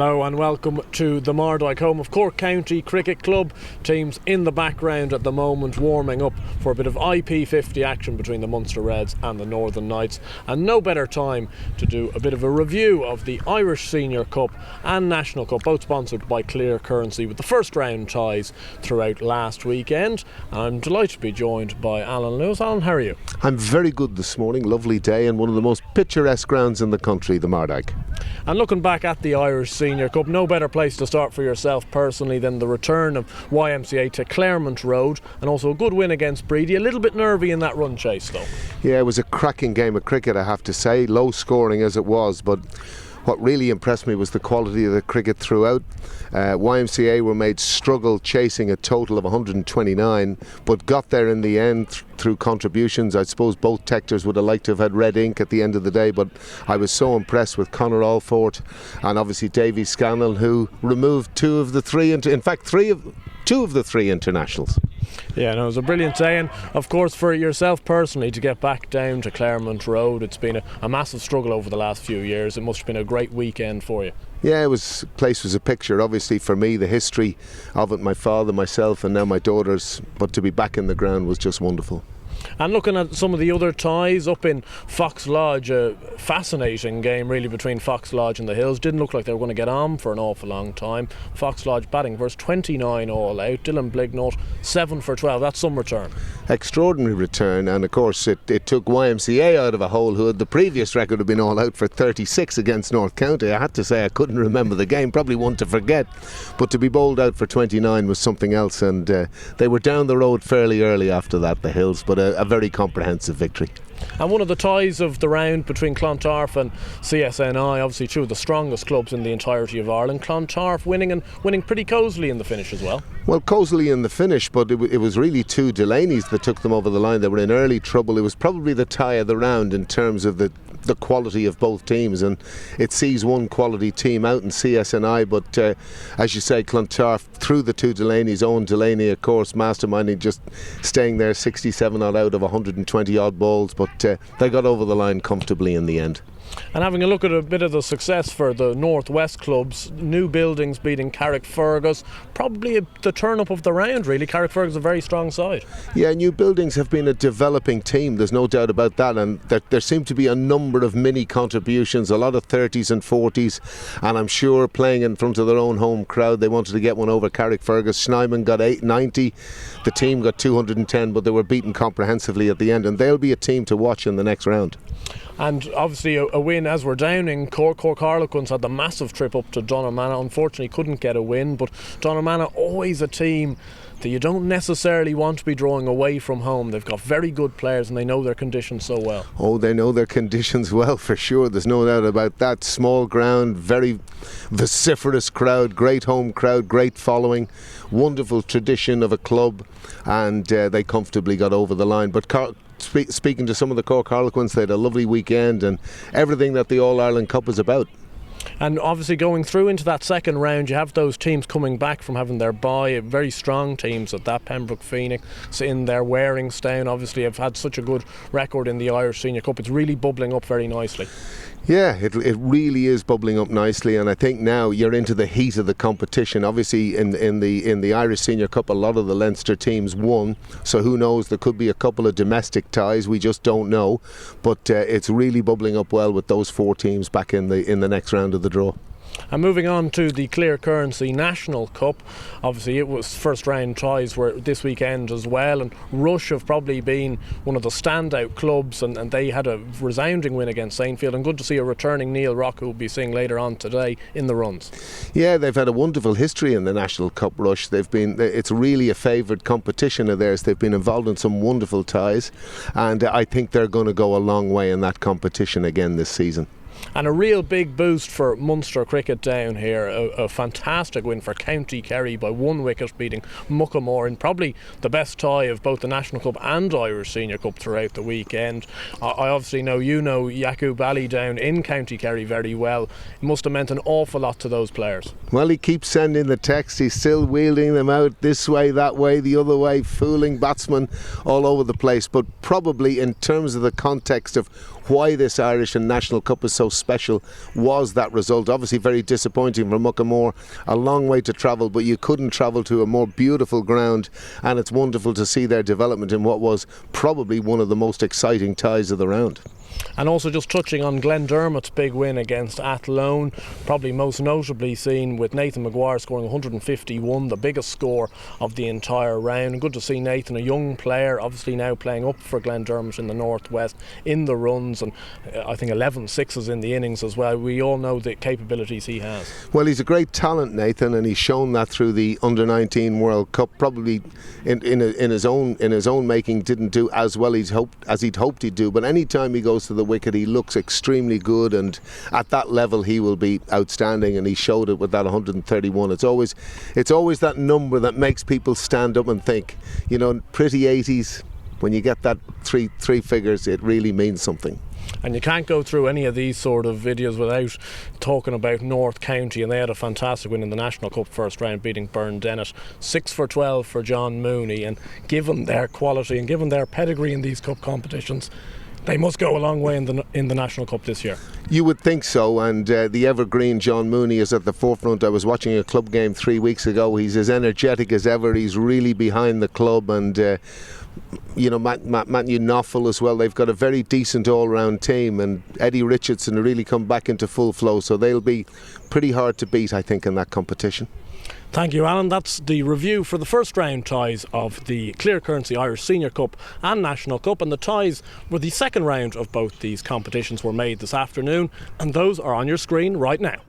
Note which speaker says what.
Speaker 1: Hello and welcome to the Mardyke home of Cork County Cricket Club. Teams in the background at the moment warming up for a bit of IP50 action between the Munster Reds and the Northern Knights, and no better time to do a bit of a review of the Irish Senior Cup and National Cup, both sponsored by Clear Currency, with the first round ties throughout last weekend. I'm delighted to be joined by Alan Lewis. Alan, how are you?
Speaker 2: I'm very good this morning, lovely day, and one of the most picturesque grounds in the country, the Mardyke.
Speaker 1: And looking back at the Irish Senior Cup, no better place to start for yourself personally than the return of YMCA to Claremont Road, and also a good win against Breedy. A little bit nervy in that run chase though.
Speaker 2: Yeah, it was a cracking game of cricket, I have to say, low scoring as it was, but what really impressed me was the quality of the cricket throughout. YMCA were made struggle chasing a total of 129, but got there in the end through contributions. I suppose both Tectors would have liked to have had red ink at the end of the day, but I was so impressed with Conor Alford and obviously Davy Scannell, who removed two of the three internationals.
Speaker 1: Yeah, no, it was a brilliant day, and of course for yourself personally to get back down to Claremont Road, it's been a massive struggle over the last few years. It must have been a great weekend for you.
Speaker 2: Yeah, place was a picture. Obviously for me, the history of it, my father, myself and now my daughters, but to be back in the ground was just wonderful.
Speaker 1: And looking at some of the other ties up in Fox Lodge, a fascinating game really between Fox Lodge and the Hills. Didn't look like they were going to get on for an awful long time. Fox Lodge batting versus 29 all out. Dylan Blignot 7 for 12. That's some return. Extraordinary
Speaker 2: return, and of course it took YMCA out of a hole, who had the previous record had been all out for 36 against North County. I had to say I couldn't remember the game, probably one to forget, but to be bowled out for 29 was something else, and they were down the road fairly early after that, the Hills, but a very comprehensive victory.
Speaker 1: And one of the ties of the round between Clontarf and CSNI, obviously two of the strongest clubs in the entirety of Ireland. Clontarf winning pretty cosily in the finish as well.
Speaker 2: Well, cosily in the finish, but it was really two Delaney's that took them over the line. They were in early trouble. It was probably the tie of the round in terms of the quality of both teams, and it sees one quality team out in CSNI, but as you say, Clontarf through the two Delaney's. Owen Delaney, of course, masterminding, just staying there 67 odd out of 120 odd balls, but they got over the line comfortably in the end.
Speaker 1: And having a look at a bit of the success for the Northwest clubs, New Buildings beating Carrickfergus, probably the turn-up of the round really. Carrickfergus is a very strong side.
Speaker 2: Yeah, New Buildings have been a developing team, there's no doubt about that, and there seem to be a number of mini contributions, a lot of 30s and 40s, and I'm sure playing in front of their own home crowd, they wanted to get one over Carrickfergus. Schneemann got 890, the team got 210, but they were beaten comprehensively at the end, and they'll be a team to watch in the next round.
Speaker 1: And obviously a win as we're down in Cork Harlequins had the massive trip up to Donaghmana. Unfortunately couldn't get a win, but Donaghmana always a team that you don't necessarily want to be drawing away from home. They've got very good players and they know their conditions so well.
Speaker 2: Oh, they know their conditions well for sure, there's no doubt about that. Small ground, very vociferous crowd, great home crowd, great following, wonderful tradition of a club, and they comfortably got over the line. But speaking to some of the Cork Harlequins, they had a lovely weekend and everything that the All-Ireland Cup is about.
Speaker 1: And obviously going through into that second round, you have those teams coming back from having their bye, very strong teams at that. Pembroke Phoenix in there, Waringstown obviously have had such a good record in the Irish Senior Cup. It's really bubbling up very nicely.
Speaker 2: Yeah, it really is bubbling up nicely, and I think now you're into the heat of the competition. Obviously in the Irish Senior Cup a lot of the Leinster teams won, so who knows, there could be a couple of domestic ties, we just don't know, but it's really bubbling up well with those four teams back in the next round of the draw.
Speaker 1: And moving on to the Clear Currency National Cup, obviously it was first round ties were this weekend as well, and Rush have probably been one of the standout clubs, and they had a resounding win against Saintfield, and good to see a returning Neil Rock, who we'll be seeing later on today, in the runs.
Speaker 2: Yeah, they've had a wonderful history in the National Cup, Rush. It's really a favoured competition of theirs. They've been involved in some wonderful ties, and I think they're going to go a long way in that competition again this season.
Speaker 1: And a real big boost for Munster cricket down here. A fantastic win for County Kerry by 1 wicket, beating Muckamore in probably the best tie of both the National Cup and Irish Senior Cup throughout the weekend. I obviously know you know Yacoub Ali down in County Kerry very well. It must have meant an awful lot to those players.
Speaker 2: Well, he keeps sending the text, he's still wheeling them out this way, that way, the other way, fooling batsmen all over the place. But probably in terms of the context of why this Irish and National Cup is so special was that result. Obviously very disappointing for Muckamore, a long way to travel, but you couldn't travel to a more beautiful ground, and it's wonderful to see their development in what was probably one of the most exciting ties of the round.
Speaker 1: And also just touching on Glendermot's big win against Athlone, probably most notably seen with Nathan Maguire scoring 151, the biggest score of the entire round. Good to see Nathan, a young player, obviously now playing up for Glendermot in the Northwest, in the runs, and I think 11 sixes in the innings as well. We all know the capabilities he has.
Speaker 2: Well, he's a great talent, Nathan, and he's shown that through the Under-19 World Cup. Probably in his own making didn't do as well as he'd hoped he'd do, but any time he goes to the wicket he looks extremely good, and at that level he will be outstanding, and he showed it with that 131. It's always that number that makes people stand up and think, you know, pretty 80s, when you get that three figures, it really means something.
Speaker 1: And you can't go through any of these sort of videos without talking about North County, and they had a fantastic win in the National Cup first round, beating Burndennet. 6 for 12 for John Mooney, and given their quality and given their pedigree in these cup competitions, they must go a long way in the National Cup this year.
Speaker 2: You would think so, and the evergreen John Mooney is at the forefront. I was watching a club game 3 weeks ago. He's as energetic as ever. He's really behind the club, and you know, Matthew Knopfel as well. They've got a very decent all-round team, and Eddie Richardson really come back into full flow, so they'll be pretty hard to beat, I think, in that competition.
Speaker 1: Thank you, Alan. That's the review for the first round ties of the Clear Currency Irish Senior Cup and National Cup, and the ties were the second round of both these competitions were made this afternoon, and those are on your screen right now.